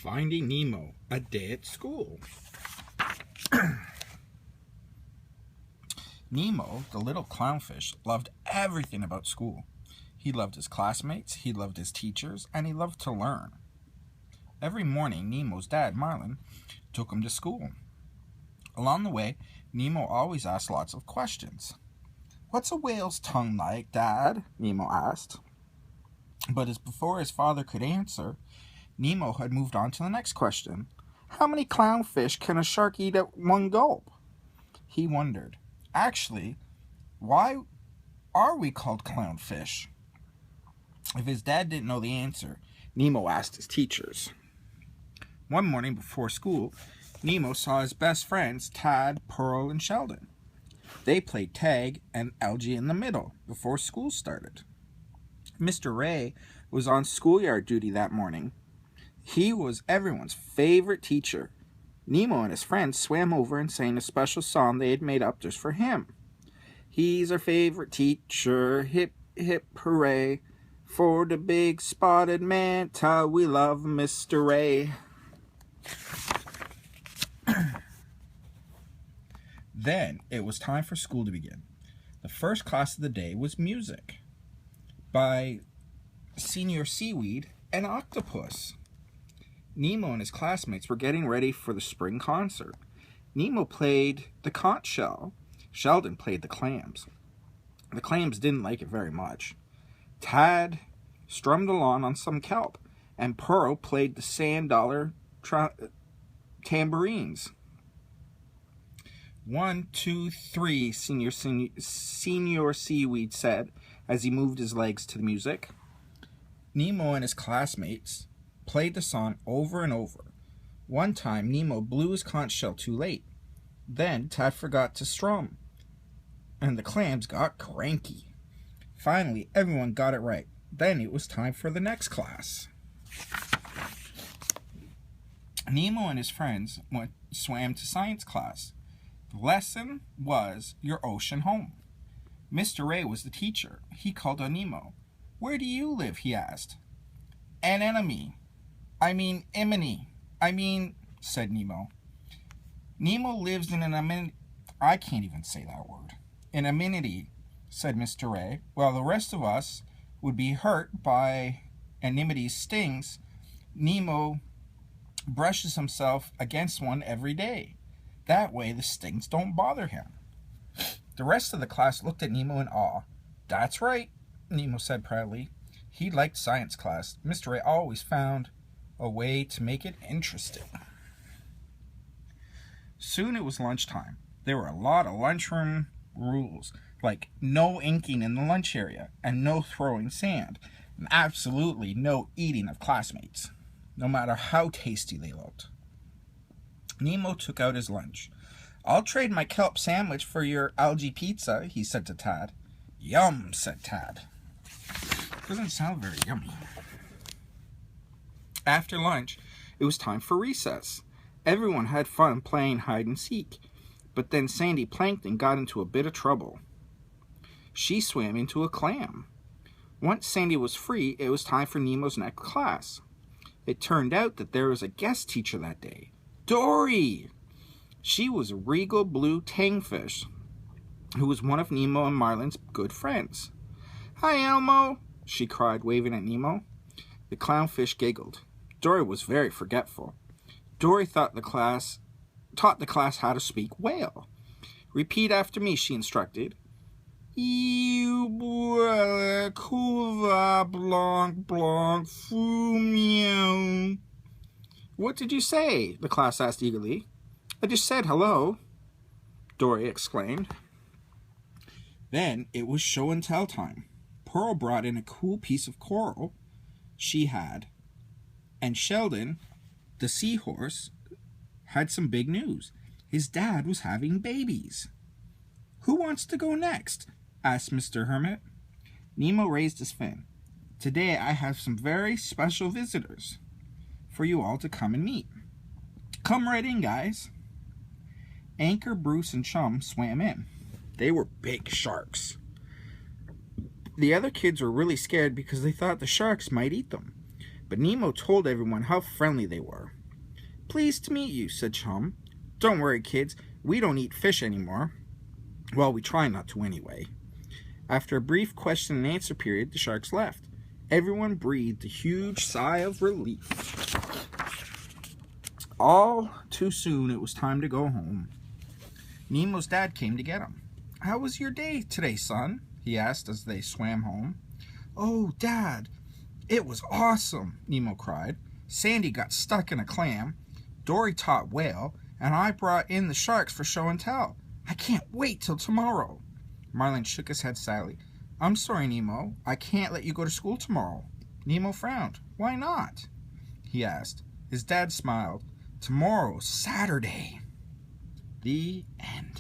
Finding Nemo, a day at school. Nemo, the little clownfish, loved everything about school. He loved his classmates, he loved his teachers, and he loved to learn. Every morning, Nemo's dad, Marlin, took him to school. Along the way, Nemo always asked lots of questions. "What's a whale's tongue like, Dad?" Nemo asked. But before his father could answer, Nemo had moved on to the next question. "How many clownfish can a shark eat at one gulp?" He wondered, actually, why are we called clownfish? If his dad didn't know the answer, Nemo asked his teachers. One morning before school, Nemo saw his best friends, Tad, Pearl, and Sheldon. They played tag and algae in the middle before school started. Mr. Ray was on schoolyard duty that morning. He was everyone's favorite teacher. Nemo and his friends swam over and sang a special song they had made up just for him. "He's our favorite teacher, hip, hip, hooray. For the big spotted manta, we love Mr. Ray." Then it was time for school to begin. The first class of the day was music by Senior Seaweed and Octopus. Nemo and his classmates were getting ready for the spring concert. Nemo played the conch shell. Sheldon played the clams. The clams didn't like it very much. Tad strummed along on some kelp, and Pearl played the sand dollar tambourines. 1, 2, 3, Senior Seaweed said as he moved his legs to the music. Nemo and his classmates played the song over and over. One time, Nemo blew his conch shell too late. Then Tad forgot to strum, and the clams got cranky. Finally, everyone got it right. Then it was time for the next class. Nemo and his friends swam to science class. The lesson was Your Ocean Home. Mr. Ray was the teacher. He called on Nemo. "Where do you live?" he asked. "Anemone. Said Nemo. "Nemo lives in an anemone." I can't even say that word. "An anemone," said Mr. Ray. "While the rest of us would be hurt by anemone's stings, Nemo brushes himself against one every day. That way the stings don't bother him." The rest of the class looked at Nemo in awe. "That's right," Nemo said proudly. He liked science class. Mr. Ray always found a way to make it interesting. Soon it was lunchtime. There were a lot of lunchroom rules, like no inking in the lunch area, and no throwing sand, and absolutely no eating of classmates, no matter how tasty they looked. Nemo took out his lunch. "I'll trade my kelp sandwich for your algae pizza," he said to Tad. "Yum," said Tad. Doesn't sound very yummy. After lunch, it was time for recess. Everyone had fun playing hide and seek, but then Sandy Plankton got into a bit of trouble. She swam into a clam. Once Sandy was free, it was time for Nemo's next class. It turned out that there was a guest teacher that day, Dory. She was a regal blue tangfish who was one of Nemo and Marlin's good friends. "Hi, Elmo," she cried, waving at Nemo. The clownfish giggled. Dory was very forgetful. Dory taught the class how to speak whale. "Repeat after me," she instructed. "Kuva blanc blanc fumio." "What did you say?" the class asked eagerly. "I just said hello," Dory exclaimed. Then it was show and tell time. Pearl brought in a cool piece of coral she had, and Sheldon, the seahorse, had some big news. His dad was having babies. "Who wants to go next?" asked Mr. Hermit. Nemo raised his fin. "Today I have some very special visitors for you all to come and meet. Come right in, guys." Anchor, Bruce, and Chum swam in. They were big sharks. The other kids were really scared because they thought the sharks might eat them. but Nemo told everyone how friendly they were. "Pleased to meet you," said Chum. "Don't worry, kids, we don't eat fish anymore. Well, we try not to anyway." After a brief question and answer period, the sharks left. Everyone breathed a huge sigh of relief. All too soon, it was time to go home. Nemo's dad came to get him. "How was your day today, son?" he asked as they swam home. "Oh, Dad, it was awesome," Nemo cried. "Sandy got stuck in a clam, Dory taught whale, and I brought in the sharks for show and tell. I can't wait till tomorrow." Marlin shook his head sadly. "I'm sorry, Nemo. I can't let you go to school tomorrow." Nemo frowned. "Why not?" he asked. His dad smiled. "Tomorrow's Saturday." The end.